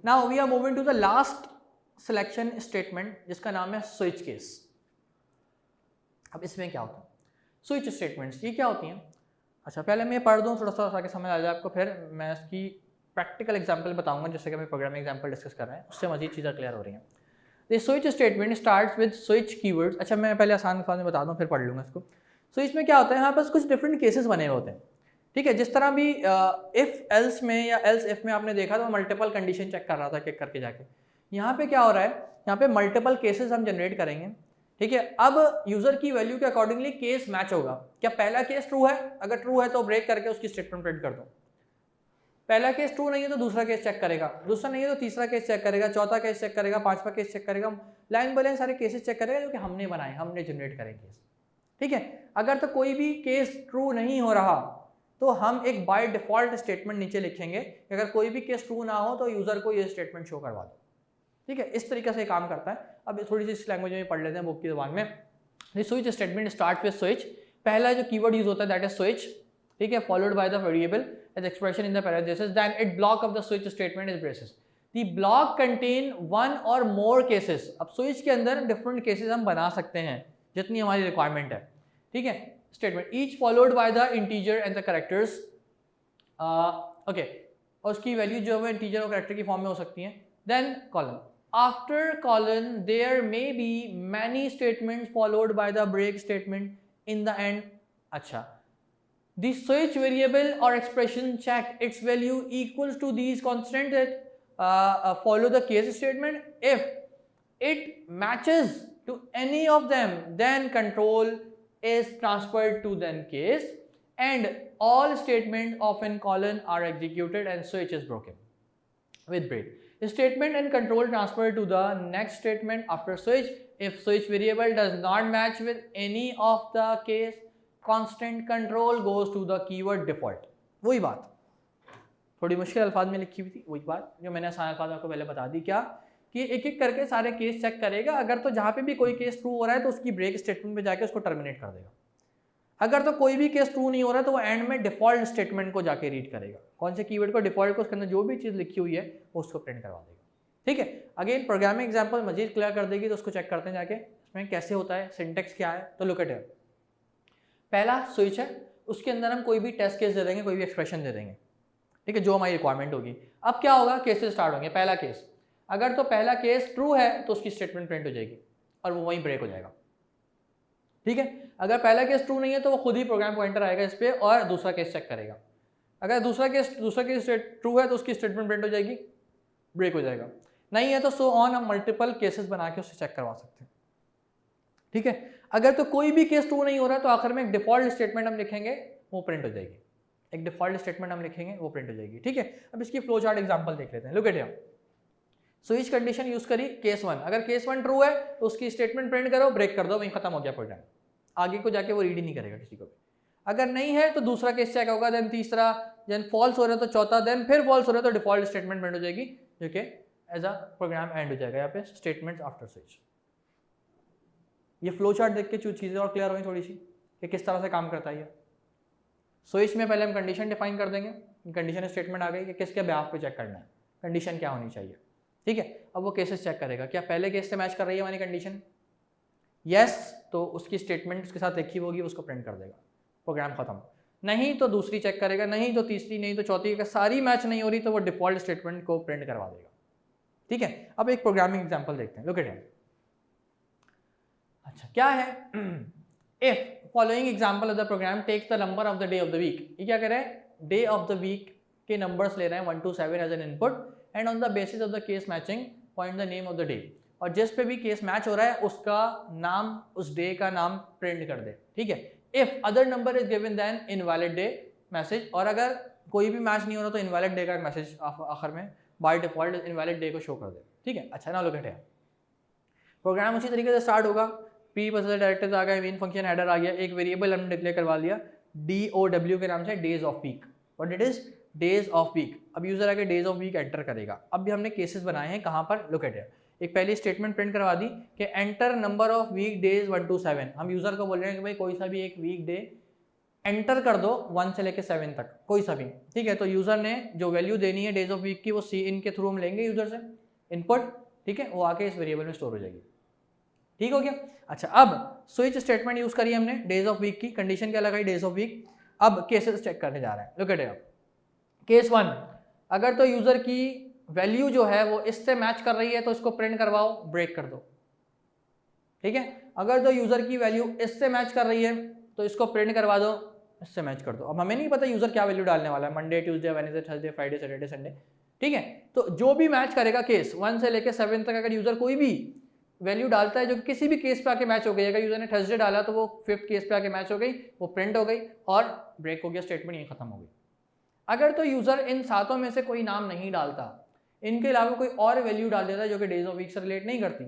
Now we are moving to the last selection statement जिसका नाम है स्विच केस। अब इसमें क्या होता है, स्विच स्टेटमेंट्स ये क्या होती हैं? अच्छा पहले मैं पढ़ दूँ थोड़ा सा ताकि समझ आ जाए आपको, फिर मैं इसकी प्रैक्टिकल एग्जांपल बताऊंगा जैसे कि मैं प्रोग्रामिंग एग्जांपल डिस्कस कर रहे हैं, उससे मजीद चीज़ें क्लियर हो रही हैं। The switch statement starts with switch keywords. अच्छा मैं पहले आसान अल्फाज में बता दूँ फिर पढ़ लूँगा इसको। स्विच में क्या होता है, यहाँ पास कुछ डिफरेंट केसेस बने हुए होते हैं, ठीक है। जिस तरह भी इफ एल्स में या एल्स इफ में आपने देखा तो मल्टीपल कंडीशन चेक कर रहा था एक करके जाके। यहाँ पे क्या हो रहा है, यहाँ पे मल्टीपल केसेस हम जनरेट करेंगे, ठीक है। अब यूजर की वैल्यू के अकॉर्डिंगली केस मैच होगा। क्या पहला केस ट्रू है? अगर ट्रू है तो ब्रेक करके उसकी स्टेटमेंट प्रिंट कर दो। पहला केस ट्रू नहीं है तो दूसरा केस चेक करेगा, दूसरा नहीं है तो तीसरा केस चेक करेगा, चौथा केस चेक करेगा, पांचवा केस चेक करेगा, लाइन बाय लाइन सारे केसेस चेक करेगा जो कि हमने बनाए, हमने जनरेट करे केस, ठीक है। अगर तो कोई भी केस ट्रू नहीं हो रहा तो हम एक बाय डिफॉल्ट स्टेटमेंट नीचे लिखेंगे, अगर कोई भी केस ट्रू ना हो तो यूजर को ये स्टेटमेंट शो करवा दो, ठीक है। इस तरीके से काम करता है। अब थोड़ी सी इस लैंग्वेज में पढ़ लेते हैं बुक की ज़बान में। The switch statement start with switch, पहला जो कीवर्ड यूज होता है दैट इज स्विच, ठीक है, followed by the variable as expression in the parenthesis, then it block of the switch statement is braces. The block contain one or more cases. अब switch के अंदर different cases हम बना सकते हैं जितनी हमारी requirement है, ठीक है। Statement each followed by the integer and the characters, okay, और उसकी value जो है integer और character की form में हो सकती है। Then colon, after colon there may be many statements followed by the break statement in the end. अच्छा, the switch variable or expression check its value equals to these constants that follow the case statement. If it matches to any of them, then control is transferred to then case and all statements of in colon are executed and switch is broken with break. Statement and control transferred to the next statement after switch. If switch variable does not match with any of the case, constant control goes to the keyword default. वही बात थोड़ी मुश्किल अल्फाज में लिखी हुई थी, वही बात जो मैंने आसान अल्फाज आपको पहले बता दी, क्या कि एक एक करके सारे केस चेक करेगा। अगर तो जहाँ पे भी कोई केस ट्रू हो रहा है तो उसकी ब्रेक स्टेटमेंट पे जाके उसको टर्मिनेट कर देगा। अगर तो कोई भी केस ट्रू नहीं हो रहा है तो वो एंड में डिफॉल्ट स्टेटमेंट को जाके रीड करेगा, कौन से कीवर्ड को, डिफॉल्ट को, उसके अंदर जो भी चीज़ लिखी हुई है वो उसको प्रिंट करवा देगा, ठीक है। अगेन प्रोग्रामिंग एग्जाम्पल मजीद क्लियर कर देगी तो उसको चेक करते हैं जाके इसमें कैसे होता है, सिंटेक्स क्या है। तो लुक एट हियर, पहला स्विच है, उसके अंदर हम कोई भी टेस्ट केस दे देंगे, कोई भी एक्सप्रेशन दे देंगे, ठीक है, जो हमारी रिक्वायरमेंट होगी। अब क्या होगा, केसेस स्टार्ट होंगे। पहला केस, अगर तो पहला केस ट्रू है तो उसकी स्टेटमेंट प्रिंट हो जाएगी और वो वहीं ब्रेक हो जाएगा, ठीक है। अगर पहला केस ट्रू नहीं है तो वो खुद ही प्रोग्राम पॉइंटर आएगा इस पर और दूसरा केस चेक करेगा। अगर दूसरा केस ट्रू है तो उसकी स्टेटमेंट प्रिंट हो जाएगी, ब्रेक हो जाएगा। नहीं है तो सो ऑन, हम मल्टीपल केसेस बना के उससे चेक करवा सकते हैं, ठीक है। अगर तो कोई भी केस ट्रू नहीं हो रहा तो आखिर में एक डिफॉल्ट स्टेटमेंट हम लिखेंगे, वो प्रिंट हो जाएगी। एक डिफॉल्ट स्टेटमेंट हम लिखेंगे, वो प्रिंट हो जाएगी, ठीक है। अब इसकी फ्लो चार्ट एग्जांपल देख लेते हैं। Look at here, switch condition use करी केस 1, अगर केस 1 ट्रू है तो उसकी स्टेटमेंट प्रिंट करो, ब्रेक कर दो, वहीं खत्म हो गया प्रोग्राम, आगे को जाके वो रीड ही नहीं करेगा किसी को भी। अगर नहीं है तो दूसरा केस चेक होगा, देन तीसरा, देन फॉल्स हो रहा है तो चौथा, देन फिर फॉल्स हो रहा है तो डिफॉल्ट स्टेटमेंट प्रिंट हो जाएगी, जो कि एज अ प्रोग्राम एंड हो जाएगा। यहाँ पे स्टेटमेंट आफ्टर स्विच। ये फ्लो चार्ट देख के चीज़ें और क्लियर हुई थोड़ी सी कि किस तरह से काम करता है ये। स्विच में पहले हम कंडीशन डिफाइन कर देंगे, कंडीशन स्टेटमेंट आ गई कि किसके बिहाफ पे चेक करना है, कंडीशन क्या होनी चाहिए, ठीक है। अब वो केसेस चेक करेगा, क्या पहले केस से मैच कर रही है हमारी कंडीशन, यस तो उसकी स्टेटमेंट उसके साथ लिखी होगी, उसको प्रिंट कर देगा, प्रोग्राम खत्म। नहीं तो दूसरी चेक करेगा, नहीं तो तीसरी, नहीं तो चौथी, अगर सारी मैच नहीं हो रही तो वो डिफॉल्ट स्टेटमेंट को प्रिंट करवा देगा, ठीक है। अब एक प्रोग्रामिंग एग्जांपल देखते हैं, लुक एट हियर। अच्छा क्या है, if following example of the program takes the number of the day of the week, ये क्या कर रहे हैं, डे ऑफ द वीक के नंबर्स ले रहे हैं 1 to 7 as an input and on the basis of the case matching point the name of the day, और जिस पे भी केस मैच हो रहा है उसका नाम, उस डे का नाम प्रिंट कर दे, ठीक है। If other number is given then invalid day message, और अगर कोई भी मैच नहीं हो रहा तो इनवैलिड डे का मैसेज आखिर में बाय डिफॉल्ट इनवैलिड डे को शो कर दे, ठीक है। अच्छा ना लुक एट हियर, प्रोग्राम उसी तरीके से स्टार्ट होगा। पी पसंद डायरेक्टर्स आ गए, मेन फंक्शन हेडर आ गया, एक वेरिएबल हमने डिक्लेयर करवा लिया DOW के नाम से, days of week, what it is, days of week. अब यूजर आके डेज ऑफ वीक एंटर करेगा। अब भी हमने केसेस बनाए हैं, कहाँ पर, लुक एट हियर। एक पहली स्टेटमेंट प्रिंट करवा दी कि enter number of week days 1 to 7, हम यूजर को बोल रहे हैं कि भाई कोई सा भी एक वीक डे एंटर कर दो 1 से लेके 7 तक कोई सा भी, ठीक है। तो यूजर ने जो वैल्यू देनी है डेज ऑफ वीक की वो सी इन के थ्रू हम लेंगे यूजर से इनपुट, ठीक है, वो आके इस वेरिएबल में स्टोर हो जाएगी, ठीक हो गया। अच्छा, अब स्विच स्टेटमेंट यूज करी हमने डेज ऑफ वीक की, कंडीशन क्या लगाई डेज ऑफ वीक। अब केसेस चेक करने जा रहे हैं, लुक एट इट। केस 1, अगर तो यूजर की वैल्यू जो है वो इससे मैच कर रही है तो इसको प्रिंट करवाओ, ब्रेक कर दो, ठीक है। अगर तो यूजर की वैल्यू इससे मैच कर रही है तो इसको प्रिंट करवा दो, इससे मैच कर दो। अब हमें नहीं पता यूजर क्या वैल्यू डालने वाला है, Monday, Tuesday, Wednesday, Thursday, Friday, Saturday, Sunday, ठीक है। तो जो भी मैच करेगा केस 1 से लेकर 7 तक, अगर यूजर कोई भी वैल्यू डालता है जो किसी भी केस पे आके मैच हो गई, अगर यूजर ने थर्सडे डाला तो वो 5th केस पे आके मैच हो गई, वो प्रिंट हो गई और ब्रेक हो गया, स्टेटमेंट यही खत्म हो गई। अगर तो यूजर इन सातों में से कोई नाम नहीं डालता, इनके अलावा कोई और वैल्यू डाल देता है जो कि डेज ऑफ वीक से रिलेट नहीं करती,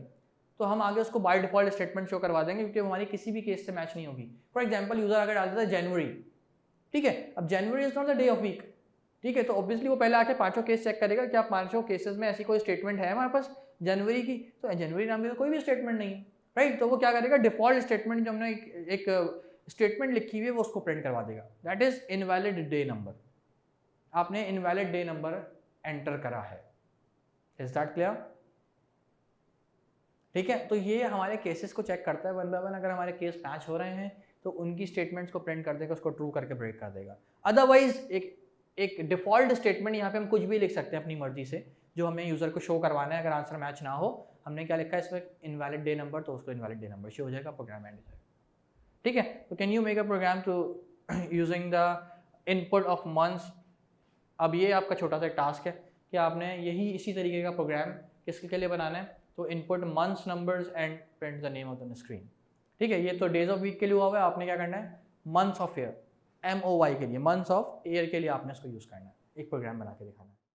तो हम आगे उसको बाय डिफॉल्ट स्टेटमेंट शो करवा देंगे क्योंकि हमारी किसी भी केस से मैच नहीं होगी। फॉर एग्जांपल यूजर अगर डाल देता है जनवरी, ठीक है, अब January is not the day of week, ठीक है, तो ऑब्वियसली वो पहले आके पांचों केस चेक करेगा कि आप पांचों केसेस में ऐसी कोई स्टेटमेंट है हमारे पास जनवरी की, तो जनवरी नाम की तो कोई भी स्टेटमेंट नहीं है, राइट। तो वो क्या करेगा, डिफॉल्ट स्टेटमेंट जो हमने एक स्टेटमेंट लिखी हुई है वो उसको प्रिंट करवा देगा, that is invalid day number. आपने इनवैलिड डे नंबर एंटर करा है, इज दैट क्लियर, ठीक है। तो ये हमारे केसेस को चेक करता है वन बाय वन, अगर हमारे केस मैच हो रहे हैं तो उनकी स्टेटमेंट्स को प्रिंट कर देगा, उसको ट्रू करके ब्रेक कर देगा। अदरवाइज एक डिफॉल्ट स्टेटमेंट यहाँ पे हम कुछ भी लिख सकते हैं अपनी मर्जी से, जो हमें यूजर को शो करवाना है। अगर आंसर मैच ना हो, हमने क्या लिखा है इसमें इनवैलिड डे नंबर, तो उसको इनवैलिड डे नंबर शो हो जाएगा, प्रोग्राम एंड हो जाएगा, ठीक है। तो can you make a program to using the input of months. अब ये आपका छोटा सा टास्क है कि आपने यही इसी तरीके का प्रोग्राम किसके लिए बनाना है, तो input months numbers and print the name of the screen, ठीक है। ये तो डेज ऑफ वीक के लिए हुआ हुआ है, आपने क्या करना है मंथ्स ऑफ ईयर MOY के लिए, मंथ्स ऑफ ईयर के लिए आपने इसको यूज़ करना है, एक प्रोग्राम बना के दिखाना है।